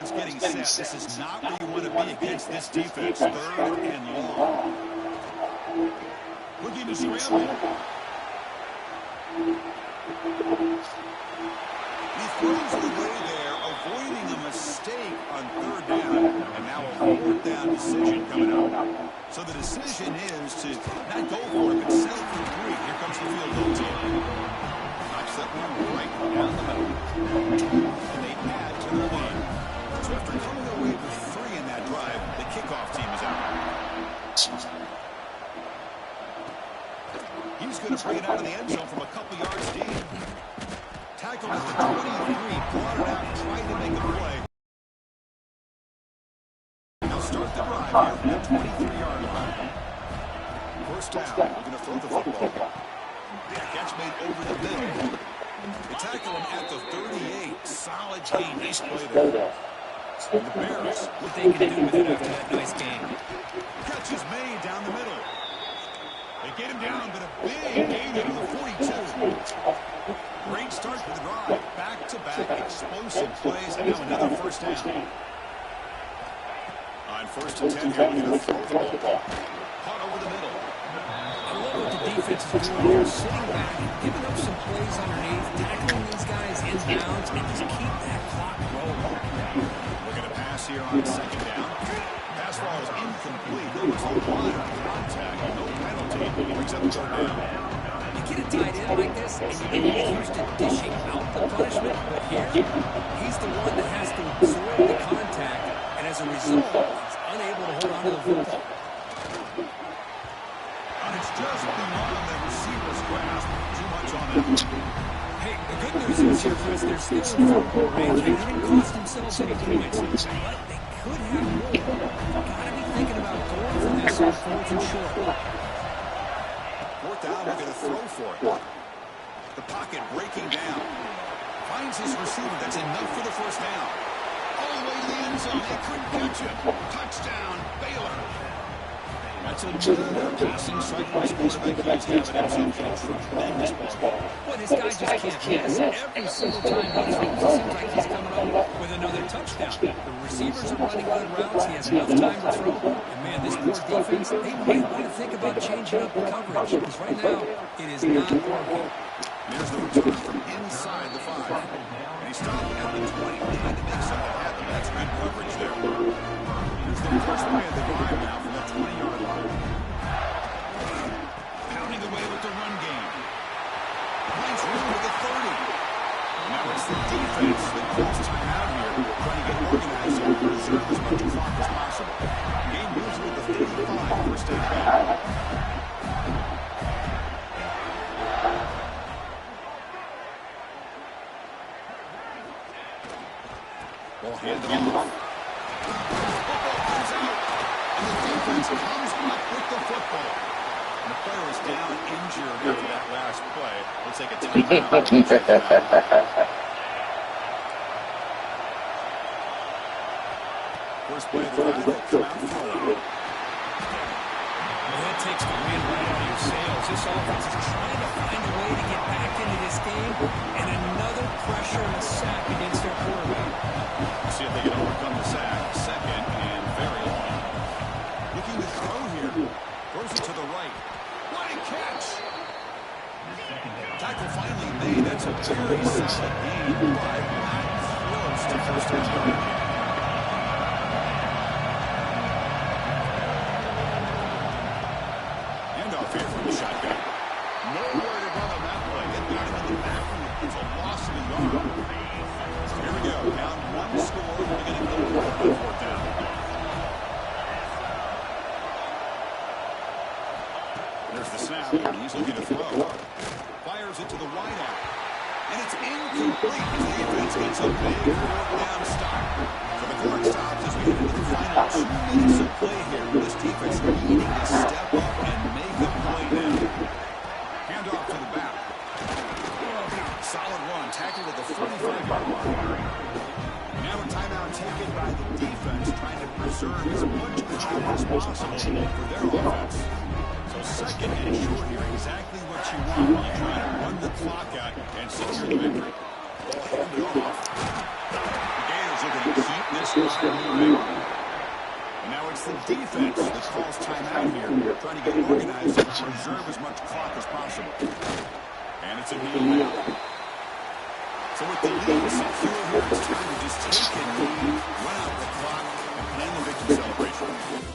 It's getting set. This is not where you want to be against this defense. 3rd and long. Looking to scramble. He throws it away there, avoiding a mistake on 3rd down. And now a 4th down decision coming up. So the decision is to not go for it, but settle for 3. Here comes the field goal team. Knocks that one right down the middle. And they add to their lead. So after coming away with 3 in that drive, the kickoff team is out. He's going to bring it out of the end zone from a couple yards deep. Tackled at the 23, brought it out, tried to make a play. They'll start the drive here from the 23-yard line. 1st down, we're going to throw the football. Catch made over the middle. They tackle him at the 38. Solid gain. Nice play there. And the Bears, what they can do with it after that nice game. Catch is made down the middle. They get him down, but a big gain to the 42. Great start for the drive. Back-to-back explosive plays, and now another 1st down. On 1st and 10 here, we're going to throw the ball. Caught over the middle. I love what the defense is doing here, sitting back, giving up some plays underneath, tackling these guys inbounds, and just keep that clock rolling. We're going to pass here on 2nd down. Pass ball is incomplete. There was a lot of contact, no penalty. He brings up 3rd down. You get a tight end like this, and you know he's used to dishing out the punishment, but here, he's the one that has to absorb the contact, and as a result, he's unable to hold on to the football. And it's just beyond the receiver's grasp. Too much on that. Hey, the good news is here, Chris, they're still in football range. They didn't cost themselves any points, but they could have more. Got to be thinking about going for this on 4th and short. 4th down, we're going to throw for it. The pocket breaking down. Finds his receiver. That's enough for the 1st down. All the way to the end zone. They couldn't catch it. Touchdown, Baylor. That's another passing cycle. This quarterback keeps having himself a tremendous ball. Well, this guy just can't miss. Every single time he throws, it seems like he's coming up with another touchdown. The receivers are running good routes. He has enough time to throw. And, man, this poor defense, they might want to think about changing up the coverage. Because right now, it is not working. There's the return from inside the 5. And he stopped at the 20. They had to make something happen. That's good coverage there. Here's the first play of the drive now from the 20-yard line. Pounding away with the run game. Finds room with the 30. Now it's the defense that calls time out here, trying to get organized and preserve as much clock as possible. Game moves with the 55 first down back. Ball handed off. Football comes out, and the defense comes up with the football. And the player is down injured after that last play. Looks like a timeout. First play of the drive, they'll come out forward. Well, that takes the wind right out of your sails. This offense is trying to find a way to get back into this game, and another pressure and a sack against their quarterback. See if they can overcome the sack. 2nd and very long. Looking to throw here. Throws it to the right. What a catch! Tackle finally made. That's a very solid gain, but not close to 1st down. Handoff here from the shotgun. Nowhere to run on that play. Get down in the back. It's a loss of a yard. Here we go. Down 1 score. We're going to go for 4th down. There's the snap. He's looking to throw. Fires it to the wideout. And it's incomplete. The defense gets a big 4th down stop. So the clock stops as we head into the final 2 minutes of play here. This defense needing to step up and make a play now. Handoff to the back. Solid run. Tackled at the 45-yard line. Now a timeout taken by the defense, trying to preserve as much clock as possible for their offense. So 2nd and short here, exactly what you want when you try to run the clock out and secure the victory. Ball handed off. The Gators are going to keep this spot moving. And now it's the defense that calls timeout here, trying to get organized and preserve as much clock as possible. And it's a kneel now. So with the lead secure here, it's time to just take a knee, run out the clock, and plan the victory celebration.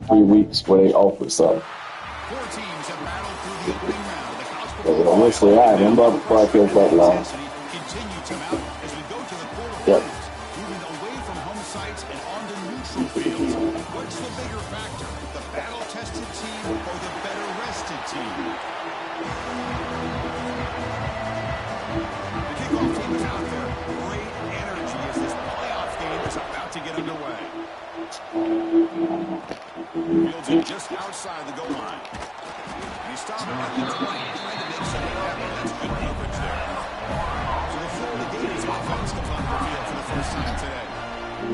3 weeks where they offer something. 4 teams have battled through the opening round of the college But football honestly, I playoff. remember the podcast that long. Continue to mount as we go to the Yep. quarterfinals, moving away from home sites and onto neutral fields. What's the bigger factor, the battle-tested team or the better-rested team? The kickoff team is out there. Great energy as this playoff game is about to get underway. Fields it just outside the goal line. And he stopped at the 20, trying to make something happen. That's good coverage there. So the Florida Gators offense comes onto the field for the first time today.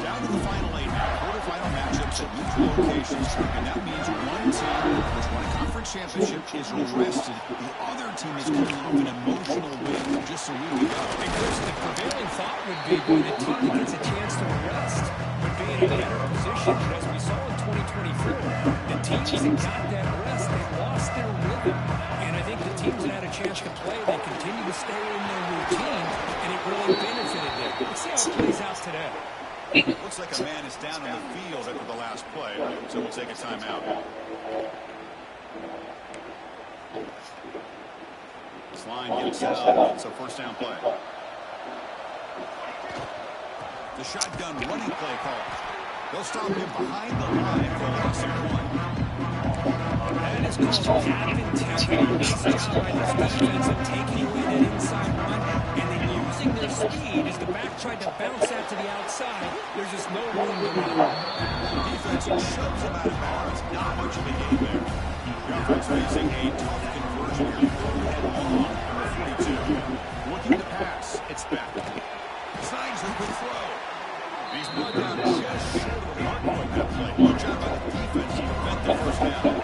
Down to the final 8 now. Quarterfinal matchups at neutral locations. And that means one team which won a conference championship is rested. The other team is coming off an emotional win just a week ago. And Chris, the prevailing thought would be, boy, the team that gets a chance to rest would be in a better position. But as we saw in 2024, the teams that got that rest, they lost their rhythm. And I think the teams that had a chance to play, they continue to stay in their routine, and it really benefited them. Let's see how it plays out today. Looks like a man is down on the field after the last play, so we'll take a timeout. This line gets set up. It's a first down play. The shotgun running play call. They'll stop him behind the line for a loss of 1. That is called Captain Temple. Nice job by this defense of taking away that inside run and then using their speed as the back tried to bounce that to the outside. There's just no room to run. Defense shoves him out of bounds. Not much of a gain there. The offense facing a tough conversion here. Head long, number 42. Looking to pass. It's back. Signs a good throw. He's brought down just short of the mark on that play. Good job by the defense to prevent the first down.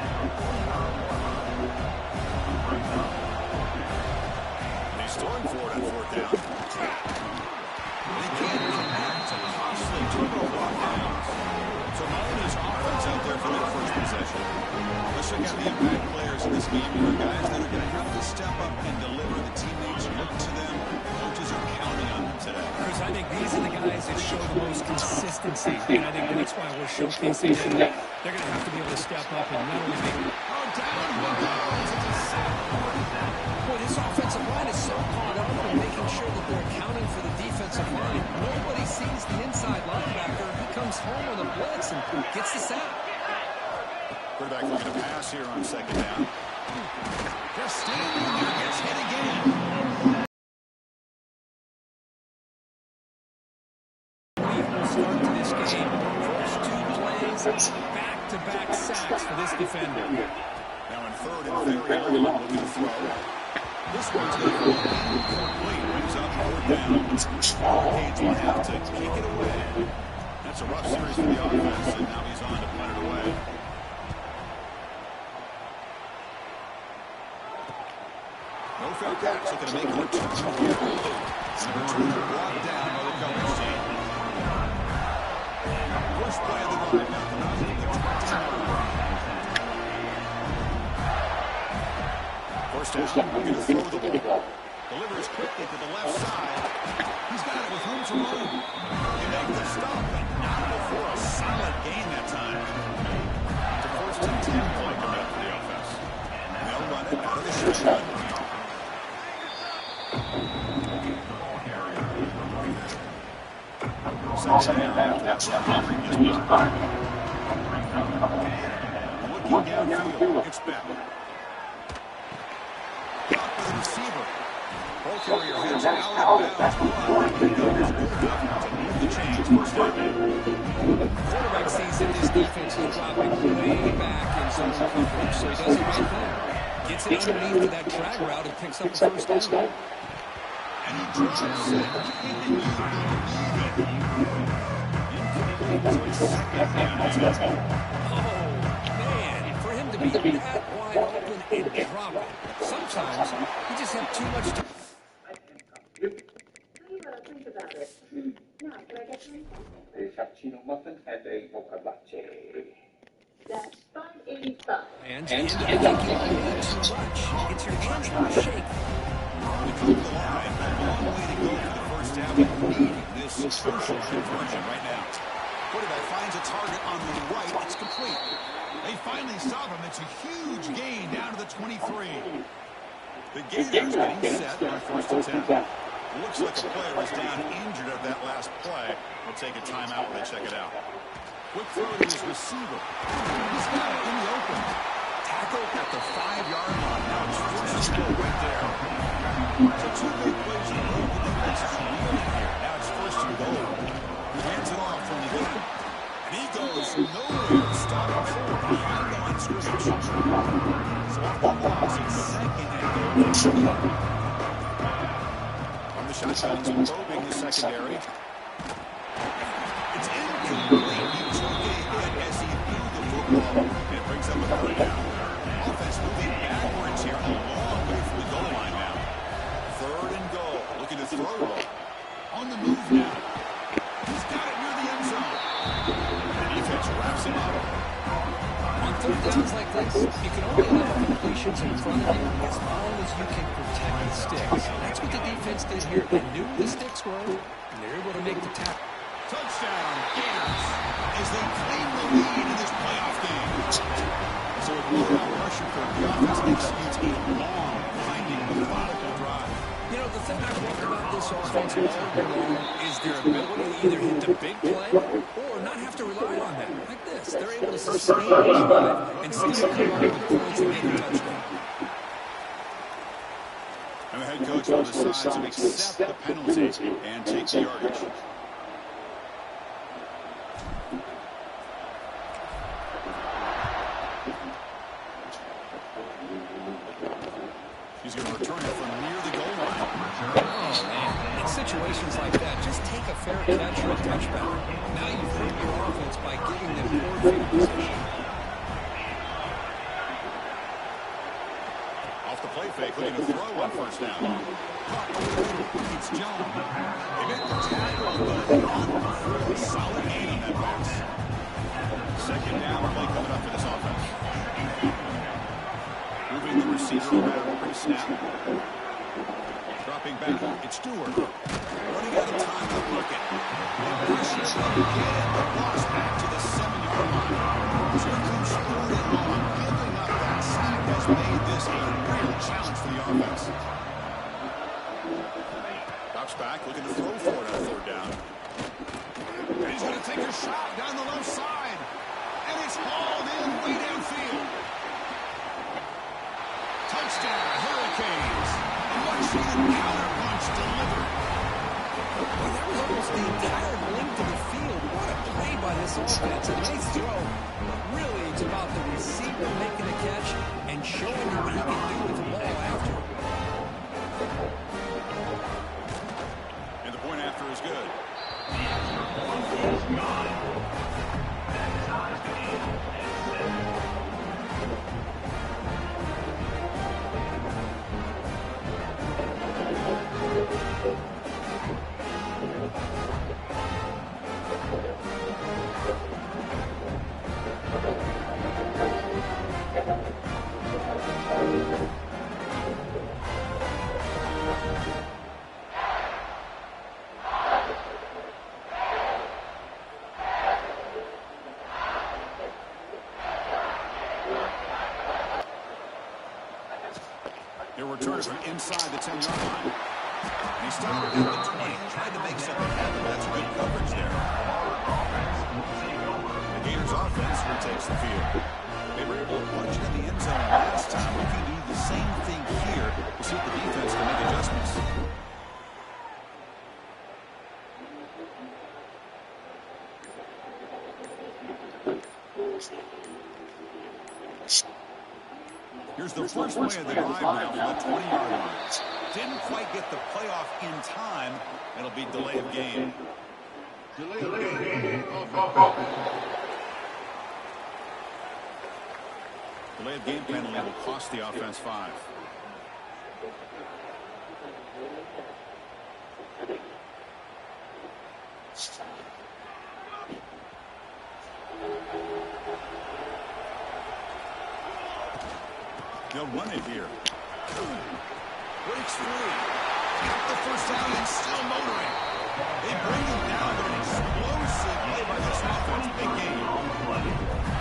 He's throwing for it on 4th down. And he can't connect. It's a costly turnover on downs. So Miami's offense out there for their first possession. Let's check out the impact players in this game. Here are guys that are going to have to step up and deliver. The teammates look to them. Coaches are counting on them today. Chris, I think these are the guys that show the most consistency, and I think that's why we're showcasing them. They're going to have to be able to step up and not only make... Oh, down he goes. It's a sack. Boy, this offensive line is so caught up in making sure that they're accounting for the defensive line. Nobody sees the inside linebacker. He comes home with a blitz and gets the sack. Quarterback looking to pass here on 2nd down. Just standing there, gets hit again. Start to this game. First 2 plays, back-to-back sacks for this defender. Now in 3rd and very low, looking to throw. This one's going to be incomplete. Brings up 4th down. Hurricanes will have to kick it away. That's a rough series for the offense, and now he's on to punt it away. No fair catch. Looking to make a return here. And the return brought down by the coverage team. First play of the drive now from out of the 20-yard. First down, going to throw the ball. Delivers quickly to the left side. He's got it with room to run. He makes the stop, but not before a solid gain that time. It's a 1st and 10 play coming up for the offense. And they'll run it out of the shotgun. Second down after that previous punt. Looking downfield, it's back. Blocked by the receiver. Ball carrier heads out of bounds. He goes good enough to move the chains. First down. Quarterback sees that this defense is dropping way back in zone coverage, so he does the right thing. Gets it underneath to that drag route and picks up the first down. And he drops it. Incomplete. So it's 2nd down. Oh, man, for him to be that wide open and drop it. Sometimes you just have too much time. Think about it. Now, can I get some? Cappuccino muffin and a mocha latte. That's $5.85. And you think you need too much. It's your hands that are shaking. We come to the line. A long way to go for the first down. Needing this crucial conversion right now. Quarterback finds a target on the right. It's complete. finally stop him. It's a huge gain down to the 23. The Gators getting set on first and 10. Looks like a player was down injured at that last play. We'll take a timeout when they check it out. Quick throw to his receiver. He's got it in the open. Tackle at the 5-yard line. Now it's first and goal right there. So two big plays in a row. The defense is reeling here. Now it's first and goal. He hands it off from the gun. And he goes nowhere. Stopping forward behind the line of scrimmage. So off the loss, it's second and goal. On the shotguns, probing the secondary. It's incomplete. He took a hit as he threw the football. And it brings up a third down. Offense moving backwards here, a long way from the goal line now. Third and goal. Looking to throw. On the move now. He's got it near the end zone. The defense wraps him up. On third downs like this, you can only allow completions in front of you as long as you can protect the sticks. That's what the defense did here. They knew the sticks were, and they're able to make the tackle. Touchdown, Gators, as they claim the lead in this playoff game. So with blowout pressure for the offense executes a long, winding, methodical drive. You know, the thing I've loved about this offense all year long is their ability to either hit the big play or not have to rely on that. Like this, they're able to sustain the drive and still come up with points and get a touchdown. And the head coach will decide to accept the penalty and take the yardage. He's going to return it from near the goal line. Oh, man. In situations like that, just take a fair catch or a touchback. Now you've hurt your offense by giving them poor field position. Off the play fake, looking to throw on first down. It's John. They make the tackle, but not before a solid gain on that pass. Second down play coming up for this offense. Moving the receiver around pre-snap. Dropping back, it's Stewart. Running out of time to look it. Pushes again, but lost back to the 7-yard line. So Coach Stewart at home, giving up that sack has made this a real challenge for the offense. Drops back, looking to throw for it on third down. And he's going to take a shot down the left side. And it's hauled in way downfield. Touchdown, Hurricanes. A much-needed counterpunch delivered. Well, that was almost the entire length of the field. What a play by this offense. A nice throw. But really, it's about the receiver making the catch and showing you what he can do with the ball after. And the point after is good. He'll return it from inside the 10-yard line. And he stopped at the 20. Tried to make something happen. That's good coverage there. The Gators offense retakes the field. They were able to punch in the end zone last time. We can do the same thing here to see if the defense can make adjustments. Here's the first play of the drive now from the 20-yard line. Didn't quite get the playoff in time. It'll be delay of game. Delay of game. Delay of game penalty will cost the offense 5. They'll run it here. Breaks free. Got the first down and still motoring. They bring him down, but an explosive play by this offense. Big game.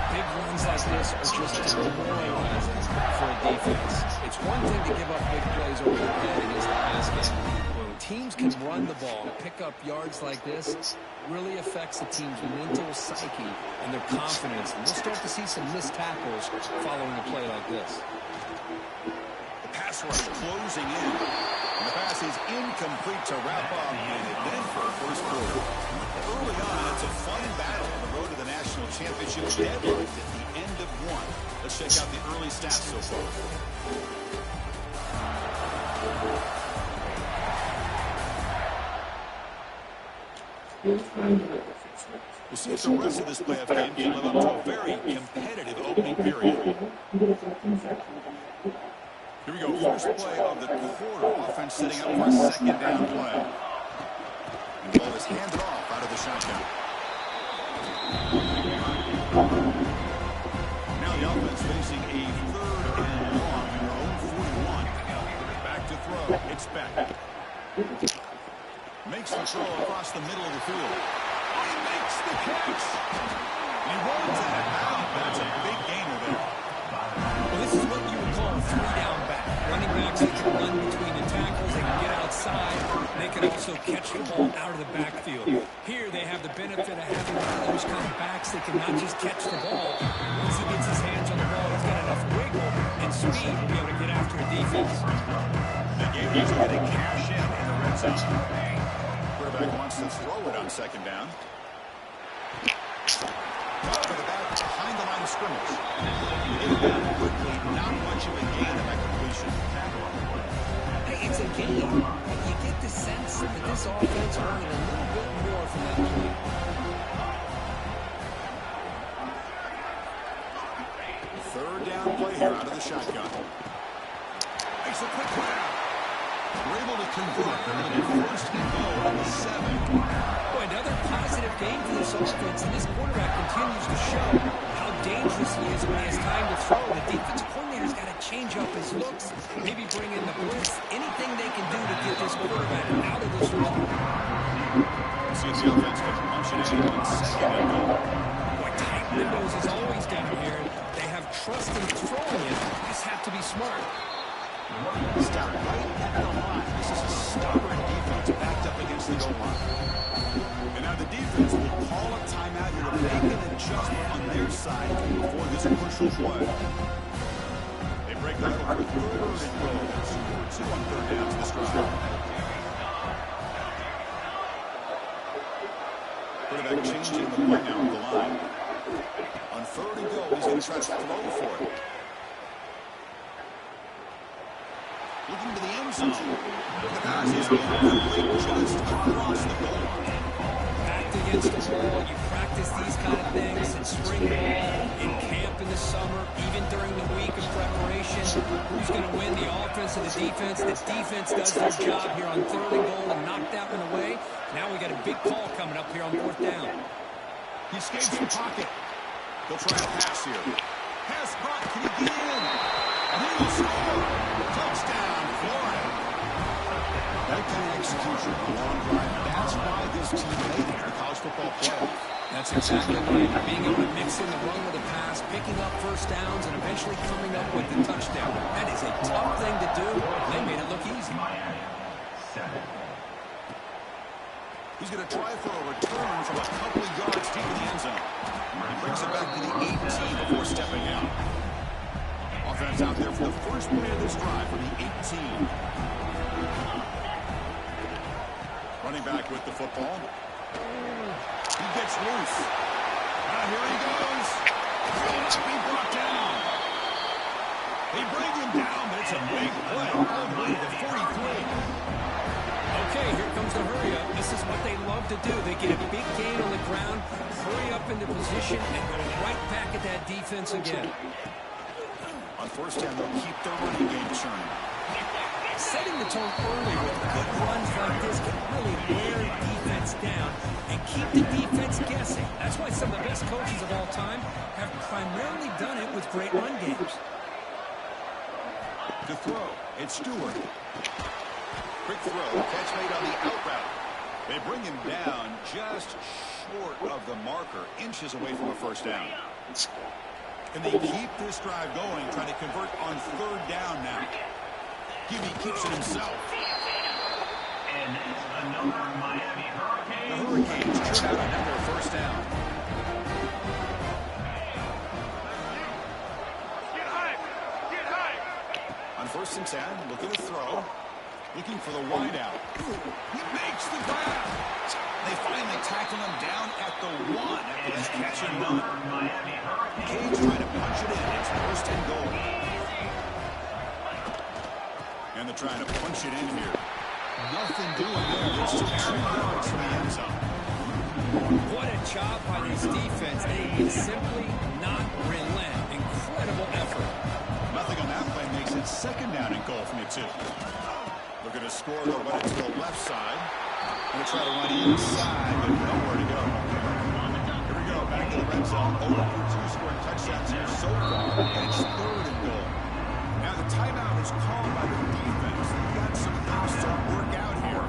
Big runs like this are just demoralizing for a defense. It's one thing to give up big plays over the head against the pass game. When teams can run the ball and pick up yards like this, it really affects the team's mental psyche and their confidence. And we'll start to see some missed tackles following a play like this. The pass rush closing in. And the pass is incomplete to wrap up, and it then for a first quarter. Early on, it's a fun battle on the road to the national championship deadlocked at the end of one. Let's check out the early stats so far. We'll see if the rest of this playoff game can live up to a very competitive opening period. Here we go, first play of the quarter. Offense setting up for a second down play. And the ball is handed off out of the shotgun. Now the offense facing a third and long in their own 41. Back to throw. It's back. Makes the throw across the middle of the field. He makes the catch. He runs it out. That's a big gainer there. Well, this is what you would call a three-down back. Running backs, they can run between the tackles, they can get outside, and they can also catch the ball out of the backfield. Here they have the benefit of having one of those kind of backs that can not just catch the ball. Once he gets his hands on the ball, he's got enough wiggle and speed to be able to get after a defense. The game is going to cash in the red zone. Quarterback wants to throw it on second down. To the back behind the line of scrimmage. It got quickly, not much of a gain in that completion. It's a game. You get the sense that this offense wanted a little bit more from that play. Third down play here out of the shotgun. Makes a quick one out. We're able to convert. They're going to first and goal on the 7. Boy, another positive game for this offense, and this quarterback continues to show how dangerous he is when he has time to throw. The defensive coordinator's got to change up his looks, maybe bring in the blitz, anything they can do to get this quarterback out of this rhythm. See if the offense can punch it in on second and goal. Boy, tight windows is always down here. They have trust in throwing it. Just have to be smart. Stop right at the line. This is a stubborn defense backed up against the goal line. And now the defense will call a timeout here to make an adjustment on their side for this crucial play. They break that over third and goal. That's 2 on third down to this drive. Quarterback changing the play now at the line. On third and goal, he's going to try to throw for it. Looking to the end zone. The pass is incomplete just across the goal line. Backed against the wall. You practice these kind of things in spring ball, in camp in the summer, even during the week of preparation. Who's going to win, the offense or the defense? The defense does their job here on third and goal and knock that one away. Now we got a big call coming up here on fourth down. He escapes the pocket. They'll try to pass here. Pass caught. Can he get in? And he will score. Touchdown, Florida. That kind of execution on a long drive. That's why this team made it in the college football playoff. That's exactly right. Being able to mix in the run with the pass, picking up first downs, and eventually coming up with the touchdown. That is a tough thing to do. They made it look easy. He's going to try for a return from a couple of yards deep in the end zone. He brings it back to the 18 before stepping out. Offense out there for the first play of this drive from the 18. Running back with the football. He gets loose. Here he goes. He'll not be brought down. They bring him down, but it's a big play all the way to the 43. Okay, here comes the hurry up. This is what they love to do. They get a big gain on the ground, hurry up into position, and go right back at that defense again. On first down, they'll keep their running game churning. Setting the tone early with good runs like this can really wear defense down and keep the defense guessing. That's why some of the best coaches of all time have primarily done it with great run games. To throw, it's Stewart. Quick throw, catch made on the out route. They bring him down just short of the marker, inches away from a first down. And they keep this drive going, trying to convert on third down now. Gibby keeps it himself. And another Miami Hurricane. The Hurricanes churn out another first down. Get high. On 1st and 10, looking to throw. Looking for the wide out. He makes the grab. They finally tackle him down at the 1 after that catch and run. Cage trying to punch it in. It's 1st and goal. And they're trying to punch it in here. Nothing doing there. It's just 2 yards from the end zone. What a job by this defense. They simply not relent. Incredible effort. Nothing on that play makes it 2nd down and goal from the 2. Looking to score, they'll run it to the left side. Going to try to run inside, but nowhere to go. Here we go, back to the red zone. 0 for 2 scoring touchdowns here so far, and it's 3rd and goal. Now the timeout is called by the defense. They've got some things to work out here.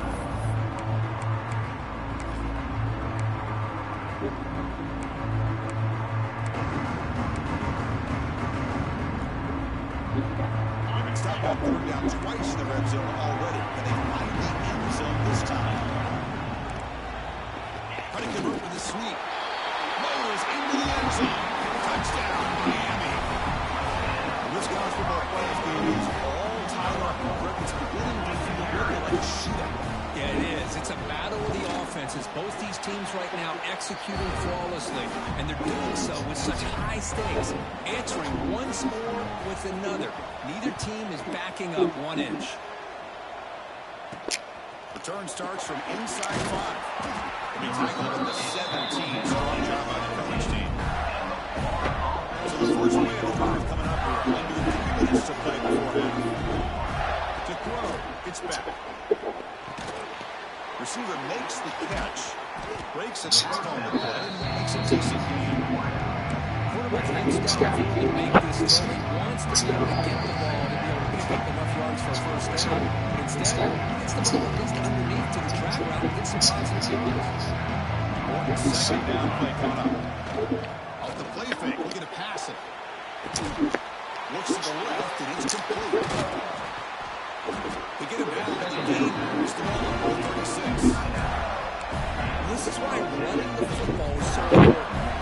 They've been stopped on 3rd down twice in the red zone already. Can they find the end zone this time? Trying to convert with a sweep. Motors into the end zone. Touchdown, Miami. This college football playoff game is all tied up. It's beginning to feel really like a shootout. Yeah, it is. It's a battle of the offenses. Both these teams right now executing flawlessly, and they're doing so with such high stakes, answering one score with another. Neither team is backing up 1 inch. Return starts from inside 5. Be tackled at the 17. Strong job by the coverage team. So the first play of the drive coming up here. Under 3 minutes to play beforehand. To throw, it's back. Receiver makes the catch. Breaks it out on the play. Makes it decent game. Quarterback next down to make this throw. He wants to be able to get the ball to be able to pick up enough yards for a first down. But instead, he gets the ball at least underneath to the track route and gets some positive yards. 2nd down play coming up. Off the play fake, looking to pass it. Looks to the left, and it's complete. They get him down, and the game moves the ball on 36. This is why running the football is so important.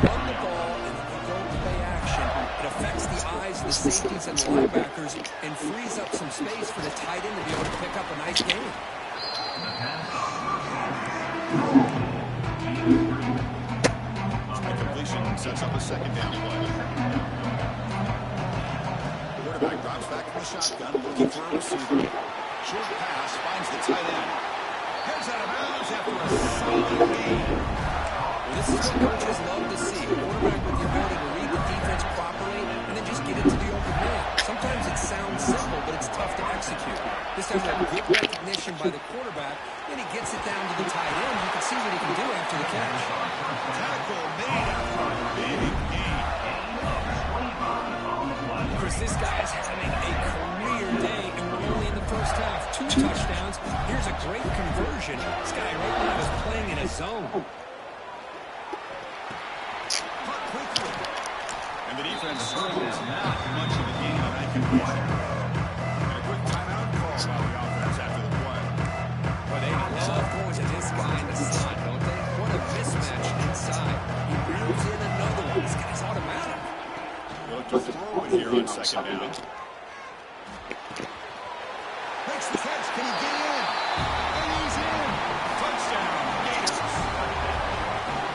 Run the ball, and then you go to play action. It affects the eyes of the safeties and the linebackers and frees up some space for the tight end to be able to pick up a nice game. The completion sets up a 2nd down play. Quarterback drops back from the shotgun, looking for a receiver. Short pass finds the tight end. Gets out of bounds after a solid gain. Well, this is what coaches love to see. A quarterback with the ability to read the defense properly and then just get it to the open man. Sometimes it sounds simple, but it's tough to execute. This time, a good recognition by the quarterback, then he gets it down to the tight end. You can see what he can do after the catch. Tackle made after a big gain. Of course, this guy's having a career day, and we're only in the first half. 2 touchdowns. Here's a great conversion. This guy right now is playing in a zone. Caught quickly. And the defense struggles. Not much of a gain on that completion. And a quick timeout call by the offense after the play. Well, they love going to this guy in the slot, don't they? What a mismatch inside. He reels in another one. This guy's automatic. Look to throw it here on 2nd down. Makes the catch. Can he get in? And he's in. Touchdown, Gators.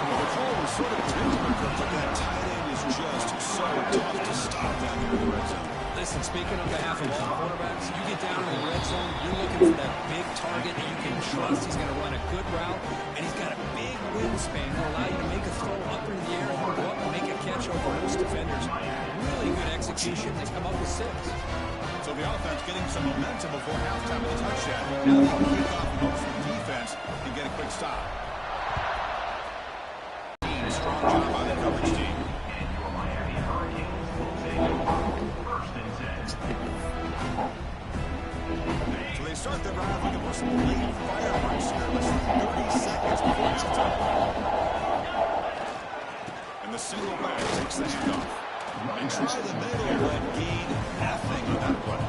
Well, the call was sort of predictable, but that tight end is just so tough to stop down there in the red zone. Listen, speaking on behalf of all quarterbacks, you get down in the red zone, you're looking for that big target that you can trust. He's going to run a good route, and he's got a big wingspan to allow you to make a throw up into the air and go up and make a catch over most defenders. Really good execution. They come up with 6. So the offense getting some momentum before halftime with a touchdown. Now they can kick off and hope for the defense and get a quick stop. Strong job by the coverage team. And your Miami Hurricanes will take over 1st and 10. So they start the drive looking for some late fireworks here. Less than 30 seconds before halftime. And the single back takes the handoff. And try the middle, but gain nothing on that play.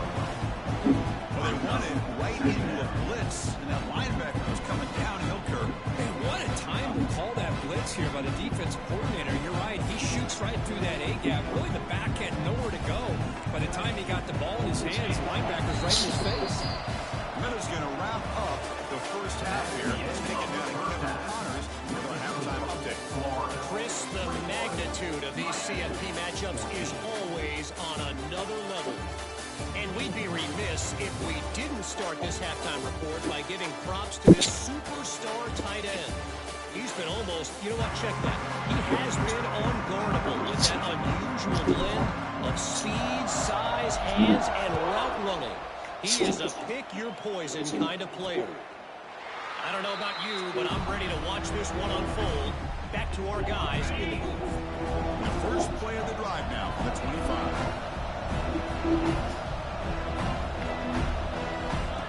Well, they run it right into a blitz, and that linebacker was coming downhill, Kirk. Hey, what a time to call that blitz here by the defensive coordinator. You're right. He shoots right through that A-gap. Really, the back had nowhere to go. By the time he got the ball in his hands, the linebacker's right in his face. Minnesot's going to wrap up the first half here. Let's take it down to Kevin Connors for the halftime update. Chris, the magnitude of these CFP matchups is always on another level. And we'd be remiss if we didn't start this halftime report by giving props to this superstar tight end. He's been almost, you know what, check that. He has been unguardable with that unusual blend of speed, size, hands, and route running. He is a pick-your-poison kind of player. I don't know about you, but I'm ready to watch this one unfold. Back to our guys in the booth. The first play of the drive now from the 25.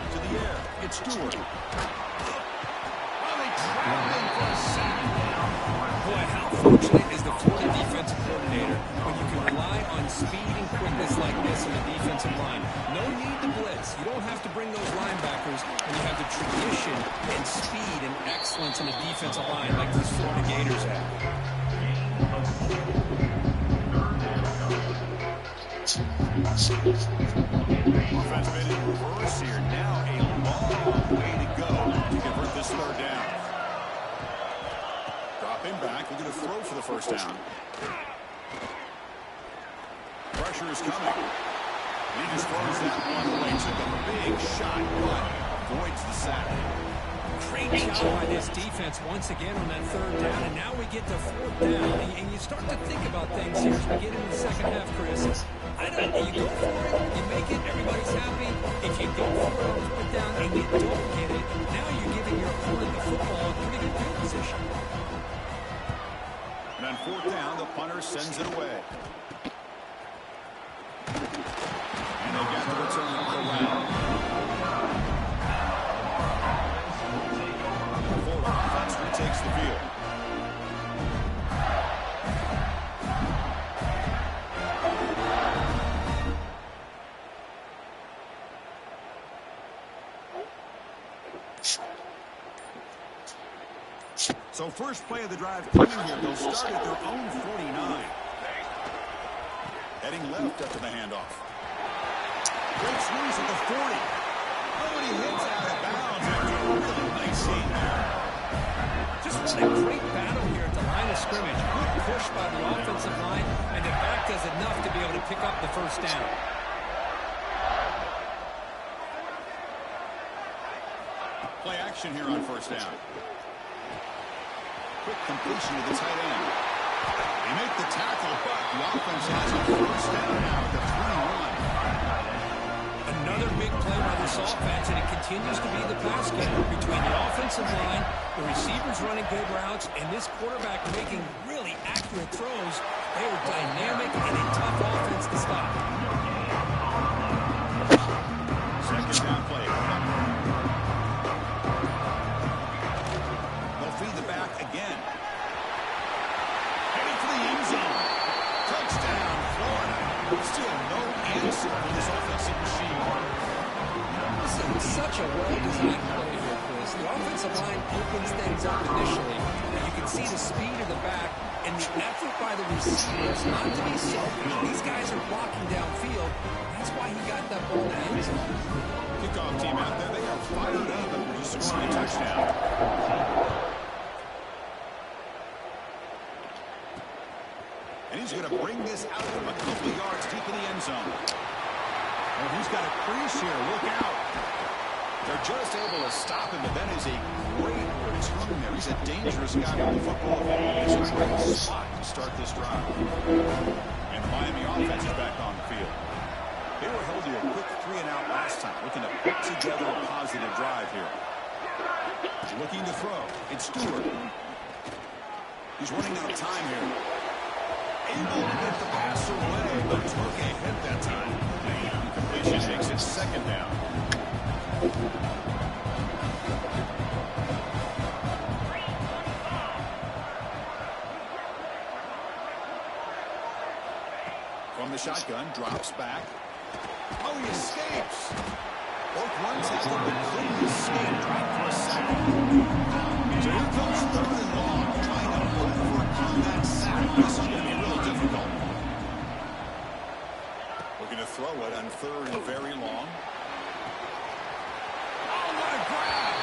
To the air, it's Stewart. Well, they trapped him for a second down. Boy, how fortunate is the Florida defensive coordinator when you can rely on speed and quickness like this in the defensive line. No need to blitz. You don't have to bring those linebackers when you have the tradition and speed and excellence in the defensive line like these Florida Gators have. Offense made it in reverse here. Now a long way to go to convert this third down. Drop him back. We're going to throw for the first down. Pressure is coming. He just throws that one away. Took a big shot, but avoids the sack. Great job by this defense once again on that third down, and now we get to fourth down, and you start to think about things here as we get into the second half, Chris. I don't know, you go for it, you make it, everybody's happy. If you go for it on fourth down and you don't get it, now you're giving your opponent the football in pretty good field position. And on fourth down, the punter sends it away. And they got the return around. Offense retakes the field. So first play of the drive coming here. They'll start at their own 49. Heading left after the handoff. Breaks loose at the 40. Oh, and he hits out of bounds after a really nice scene there. Just what a great battle here at the line of scrimmage. Good push by the offensive line, and the back does enough to be able to pick up the first down. Play action here on first down. Quick completion to the tight end. They make the tackle, but the offense has a first down now at the 3-1. Another big play by this offense, and it continues to be the pass game between the offensive line, the receivers running good routes, and this quarterback making really accurate throws. They are dynamic and a tough offense to stop. Second down play. They'll feed the back again. Heading for the end zone. Touchdown, Florida. Still no answer for this offensive machine. This is such a well-designed play here, Chris. The offensive line opens things up initially, and you can see the speed of the back and the effort by the receivers not to be selfish. These guys are blocking downfield. That's why he got that ball to the end zone. Kickoff team out there. They are fired up and we're just scoring a touchdown. And he's going to bring this out from a couple of yards deep in the end zone. Oh, he's got a crease here. Look out. They're just able to stop him, but that is a great return there. He's a dangerous guy on the football. It's a great spot to start this drive. And the Miami offense is back on the field. They were held to a quick 3-and-out last time, looking to put together a positive drive here. Looking to throw. It's Stewart. He's running out of time here. Able to get the pass away, but took a hit that time. Completion makes it second down. From the shotgun, drops back. Oh, he escapes. Both runs have him, but couldn't escape. Drop for a sack. So here comes 3rd and long, trying to overcome that sack. This is going to be real difficult. Looking to throw it on 3rd and very long. Oh, what a grab!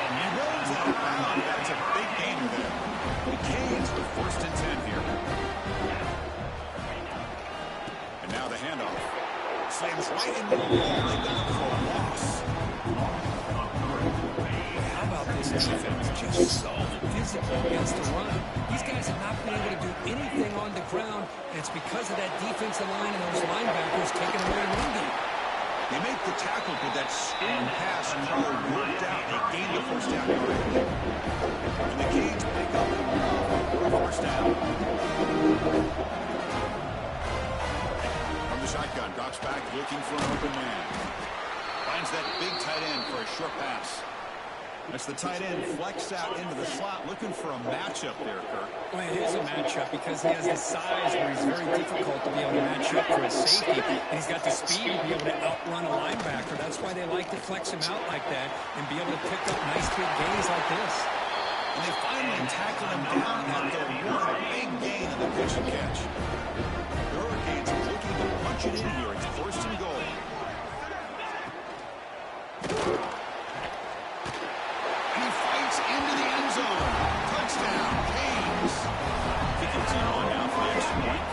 And he rolls that around. That's a big gainer there. The Canes with 1st and 10 here. And now the handoff. Slams right into the wall. They go for a loss. How about this defense? Just so physical against the run. These guys have not been able to do anything on the ground, and it's because of that defensive line and those linebackers taking away the run game. They make the tackle, but that screen pass worked out. They gained the 1st down yardage. And the Canes pick up a 1st down. From the shotgun, drops back, looking for an open man. Finds that big tight end for a short pass. That's the tight end flexed out into the slot, looking for a matchup there, Kirk. Well, it is a matchup because he has the size where he's very difficult to be able to match up for his safety. And he's got the speed to be able to outrun a linebacker. That's why they like to flex him out like that and be able to pick up nice big gains like this. And they finally tackle him down at the one big gain on the pitch and catch. The Hurricanes are looking to punch it in here. It's 1st and goal. Into the end zone. Touchdown, Canes. Kicking team on now for the extra point.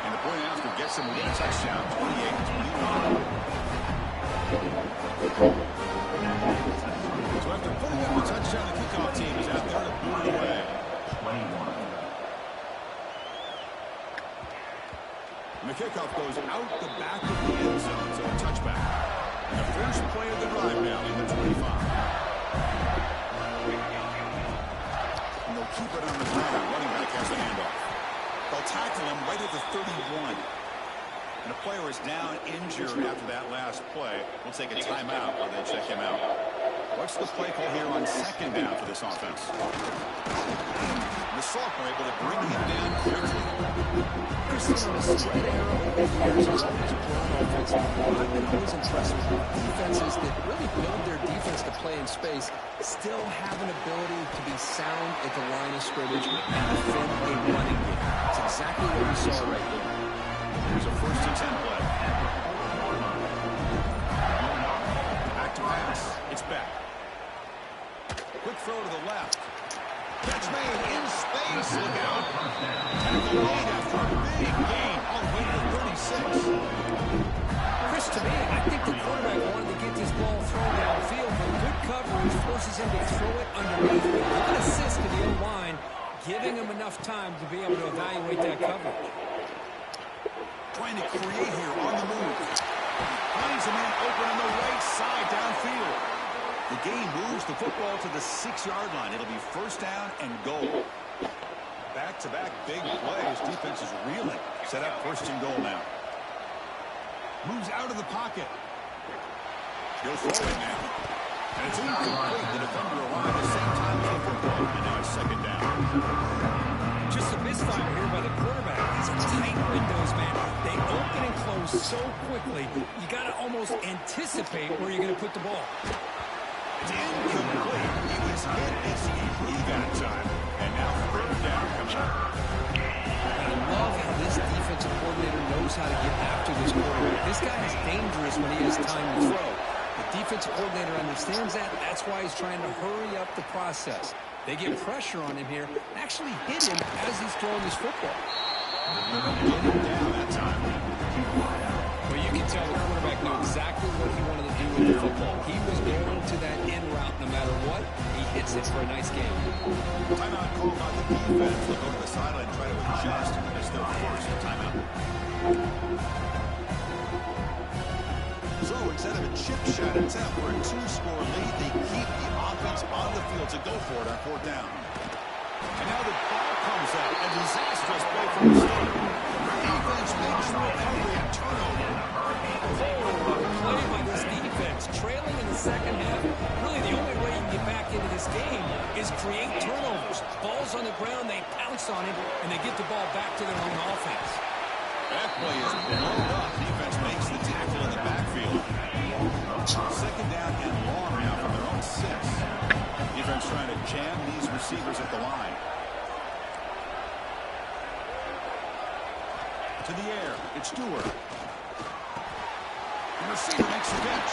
And the point after gets him within a touchdown, 28-21. So after putting up a touchdown, the kickoff team is out there to boot it away. 21. And the kickoff goes out the back of the end zone, so a touchback. And the first play of the drive now in the 25. And they'll keep it on the ground. Running back has the handoff. They'll tackle him right at the 31. And a player is down injured after that last play. We'll take a timeout while they check him out. What's the play call here on 2nd down for this offense? And the Sophomore able to bring him down quickly. Chris, on a straight arrow over the years, it's always grown offense. I've been always impressed with defenses that really build their defense to play in space, still have an ability to be sound at the line of scrimmage and defend a running game. It's exactly what we saw right here. Here's a 1st and 10 play. Back to pass. It's back. Quick throw to the left. Catch made in space. Look out. Tackle made after a big gain all the way to the 36. Chris, to me, I think the quarterback wanted to get this ball thrown downfield, but good coverage forces him to throw it underneath. Good assist to the O-line, giving him enough time to be able to evaluate that coverage. Trying to create here on the move. Finds a man open on the right side downfield. The game moves the football to the 6-yard line. It'll be 1st down and goal. Back-to-back big plays. Defense is reeling. Set up 1st and goal now. Moves out of the pocket. He'll throw it now. And it's incomplete. The defender arrived at the same time as the football. And now it's 2nd down. Just a misfire here by the quarterback. These are tight windows, man. They open and close so quickly, you got to almost anticipate where you're going to put the ball. It's incomplete. He was hit as he blew that time. And now 3rd down coming up. And I love how this defensive coordinator knows how to get after this quarterback. This guy is dangerous when he has time to throw. The defensive coordinator understands that. That's why he's trying to hurry up the process. They get pressure on him here and actually hit him as he's throwing this football. Get him down that time. Well, you can tell the quarterback knew exactly what he wanted to do with the football. He was going to that in route no matter what. He hits it for a nice game. Timeout called by the defense. They'll go to the sideline and try to adjust as their 1st timeout. So instead of a chip shot attempt for a 2-score lead, they keep the offense on the field to go for it on 4th down. And now the ball comes out. A disastrous play from the start. Defense makes the recovery and turnover. Play by this defense, trailing in the 2nd half. Really, the only way you can get back into this game is create turnovers. Balls is on the ground, they pounce on it, and they get the ball back to their own offense. That play is blown up. Defense makes the tackle in the backfield. Second down and long now from their own 6. Defense trying to jam these receivers at the line. To the air. It's Stewart. The receiver makes the catch.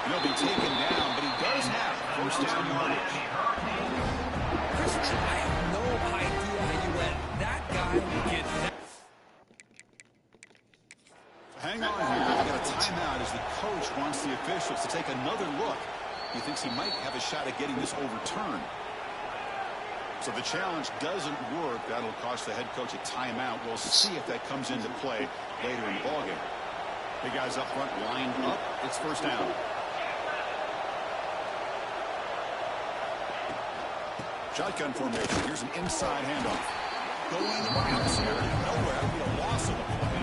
He'll be taken down, but he does have first down yardage. Chris, I have no idea how you let that guy get that. Hang on here. We've got a timeout as the coach wants the officials to take another look. He thinks he might have a shot at getting this overturned. So the challenge doesn't work. That'll cost the head coach a timeout. We'll see if that comes into play later in the ballgame. Big guys up front lined up. It's first down. Shotgun formation. Here's an inside handoff. Going routes here. Nowhere. It'll be a loss of the play.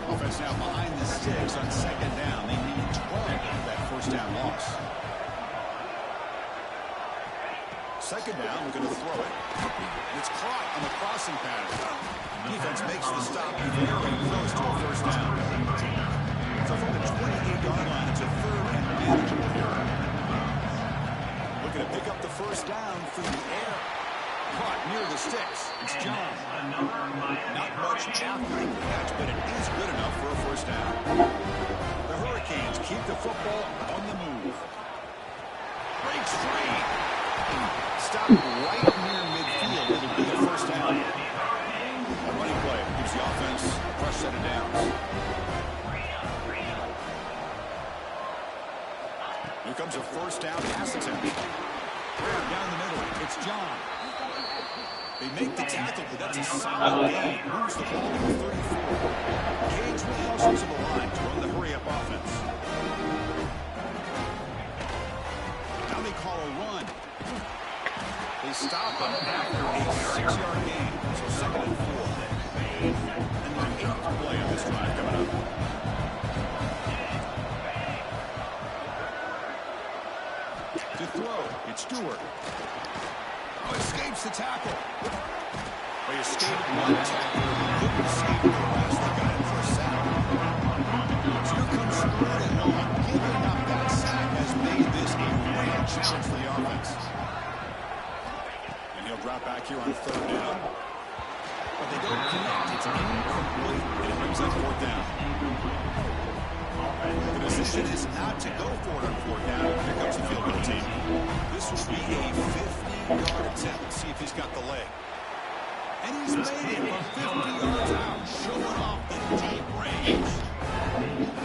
Offense now behind the sticks on second down. They need 12 for that first down loss. Second down, we're going to throw it. And it's caught on the crossing pattern. Defense makes the stop very close to a first down. So from the 28-yard line, it's a third and manageable here. Looking to pick up the first down through the air. Caught near the sticks. It's John. Not much after the catch, but it is good enough for a first down. The Hurricanes keep the football on the move. Breaks free. Stop right near midfield. It'll be a first down. A running play gives the offense a fresh set of downs. Here comes a first down pass attempt. Down the middle, it's John. They make the tackle, but that's a solid gain. Moves the ball to the 34. Cage Williams to the line to run the hurry-up offense. Now they call a run. They stop him after a 6-yard gain. So second and 4. And the 8th play of this drive coming up. To throw, it's Stewart. Oh, escapes the tackle. They escaped one tackle. Couldn't escape the rest. They got in for a sack. So here comes Stewart and long. Giving up that sack has made this a real challenge for the offense. He'll drop back here on third down. But they don't connect. It's incomplete. And it brings up fourth down. The decision is not to go for it on fourth down. Here comes the field goal team. This will be a 50-yard attempt. Let's see if he's got the leg. And he's made it from 50 yards out, showing off the deep range.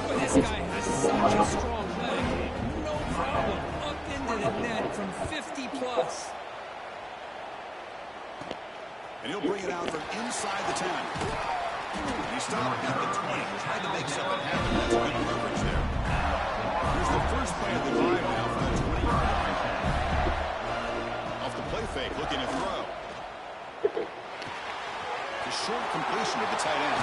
But this guy has such a strong leg. No problem. Up into the net from 50 plus. And he'll bring it out from inside the 10. He stopped at the 20. Tried to make something happen. That's good coverage there. Here's the first play of the drive now from the 20-yard line. Off the play fake, looking to throw. The short completion of the tight end.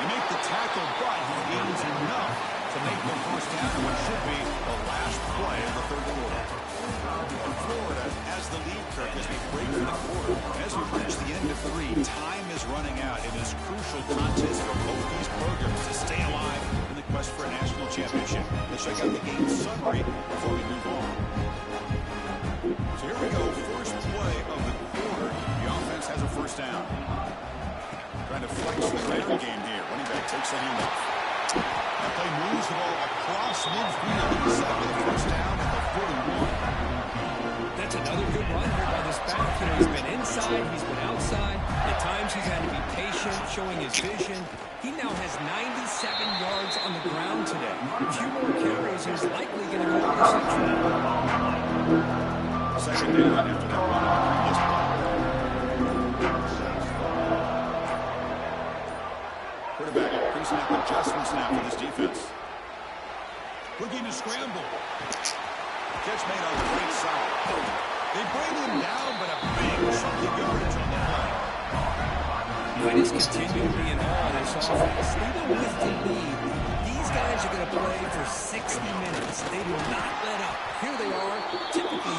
They make the tackle, but he gains enough to make the first down in what should be the last play of the third quarter. Florida has the lead, Kirk, as we break through the quarter. As we reach the end of 3, time is running out. It is crucial contest for both these programs to stay alive in the quest for a national championship. Let's check out the game summary before we move on. So here we go, first play of the quarter. The offense has a first down. Trying to flex the ground game here. Running back takes the handoff. That play moves the ball across midfield. He's set up with a first down at the 41. That's another good run here by this back. You know, he's been inside, he's been outside. At times he's had to be patient, showing his vision. He now has 97 yards on the ground today. A few more carries, he's likely going to go interception. Second down after that run on the previous play. Quarterback increasing up adjustments now for this defense. Looking to scramble. Catch made on the right side. They bring him down, but a big chunk of yardage on the play. I just continue to be in awe of this offense. Even with the lead, these guys are going to play for 60 minutes. They will not let up. Here they are, typically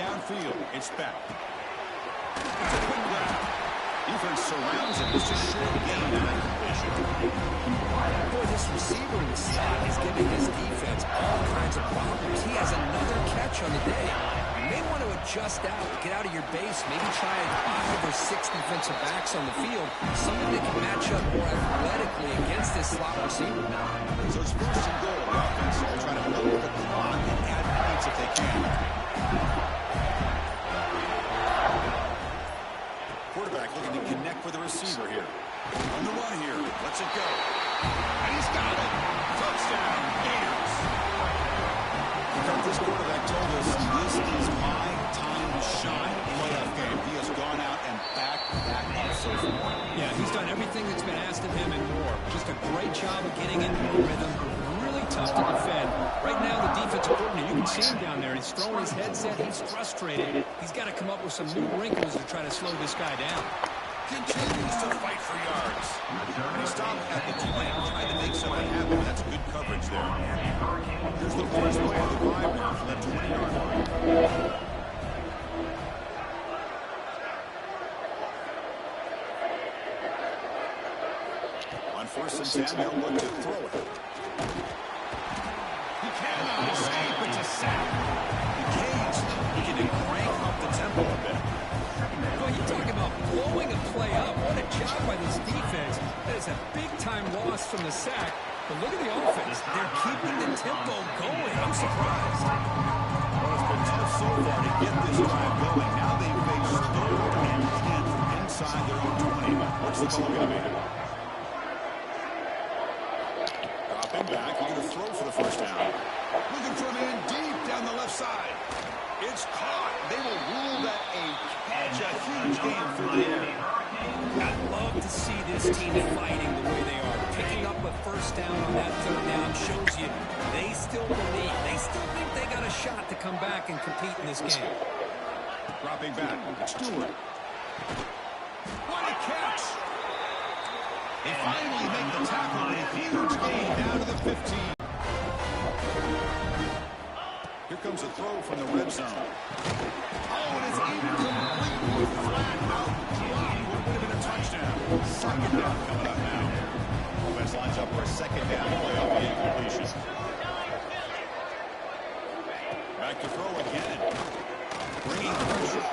downfield. It's back. It's a quick grab. Defense surrounds him. It's a short gain and a completion. Boy, this receiver in the slot is giving his defense all kinds of problems. He has another catch on the day. You may want to adjust out, get out of your base, maybe try 5 or 6 defensive backs on the field, somebody that can match up more athletically against this slot receiver. So it's first and goal. The offense, they're trying to milk the clock and add points if they can. Quarterback looking to connect with the receiver here. On the run here. Lets it go. And he's got it. Touchdown, Gators. This quarterback told us this is my time to shine playoff game. He has gone out and backed that up so far. Yeah, he's done everything that's been asked of him and more. Just a great job of getting into the rhythm. Really tough to defend. Right now, the defensive coordinator, you can see him down there. He's throwing his headset. He's frustrated. He's got to come up with some new wrinkles to try to slow this guy down. Continues to fight for yards. And he stopped at the 20, trying to make something happen. That's good coverage there. Here's the first play of the drive now from that 20-yard line. On first and 10, they'll look to throw it. He cannot escape. It's a sack. The Canes beginning to crank up the tempo a bit. Well, you talk about blowing a play up. What a job by this defense. That is a big-time loss from the sack. But look at the offense. They're keeping the tempo going. I'm surprised. Well, it's been tough so far to get this drive going. Now they face 3rd and 10 inside their own 20. What's the ball going to be? Dropping back. He's going to throw for the first down. Looking from in deep down the left side. It's caught. They will rule that a catch. A huge game for the air. I'd love to see this team fighting the way they are. Picking up a first down on that 3rd down shows you they still believe. They still think they got a shot to come back and compete in this game. Dropping back. Stewart. What a catch. They finally make the tackle. A huge gain down to the 15. Here comes a throw from the red zone. Oh, and it's incomplete. Flat out block. Would have been a touchdown. Second down coming up now. Offense lines up for a second down play on the incompletion. Back to throw again. Bringing pressure.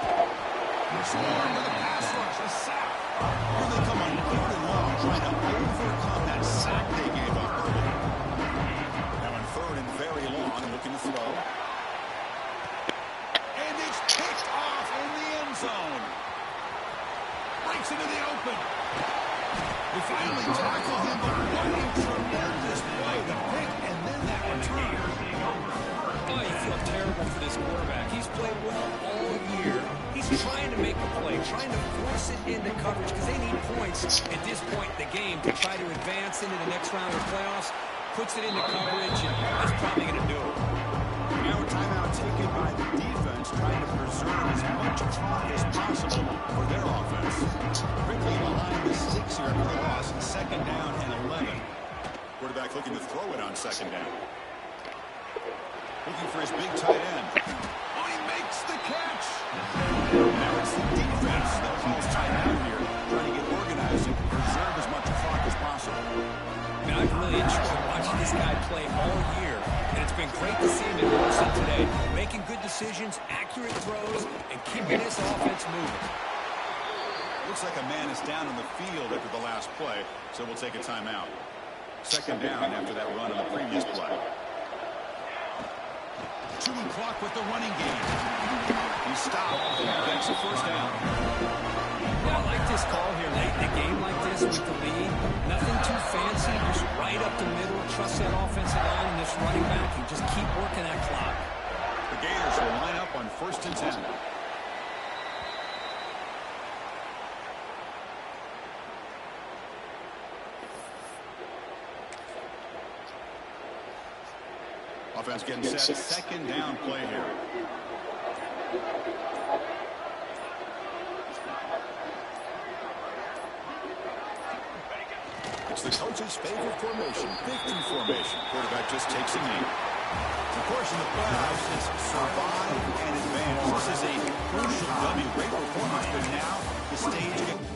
Scoring with a pass rush. A sack. Here they come on 3rd and long, trying to overcome that sack they gave up early. Now on 3rd and very long, looking to throw. And it's picked off in the end zone. Breaks into the open. They finally tackle him, but what a tremendous play. The pick and then that return. Oh, you feel terrible for this quarterback. He's played well all year. He's trying to make a play, trying to force it into coverage because they need points at this point in the game to try to advance into the next round of playoffs. Puts it into coverage, and that's probably going to do it. Now a timeout taken by the defense, trying to preserve as much clock as possible for their offense. Quickly behind the sticks here after the loss, and 2nd down and 11. Quarterback looking to throw it on 2nd down. Looking for his big tight end. Oh, he makes the catch. Now it's the defense that calls timeout here, trying to get organized and preserve as much clock as possible. I mean, I've really enjoyed watching this guy play all year, and it's been great to see him in person today, making good decisions, accurate throws, and keeping this offense moving. Looks like a man is down on the field after the last play, so we'll take a timeout. 2nd down after that run on the previous play. Chewing clock with the running game. He stopped. That's the first down. Yeah, I like this call here late in a game like this with the lead. Nothing too fancy, just right up the middle. Trust that offensive line and this running back and just keep working that clock. The Gators will line up on 1st and 10. Offense getting set. 2nd down play here. It's the coach's favorite formation, 50 formation. Quarterback just takes a knee. Of course, in the playoffs, it's survive and advance. This is a crucial W. Great performance, but now the stage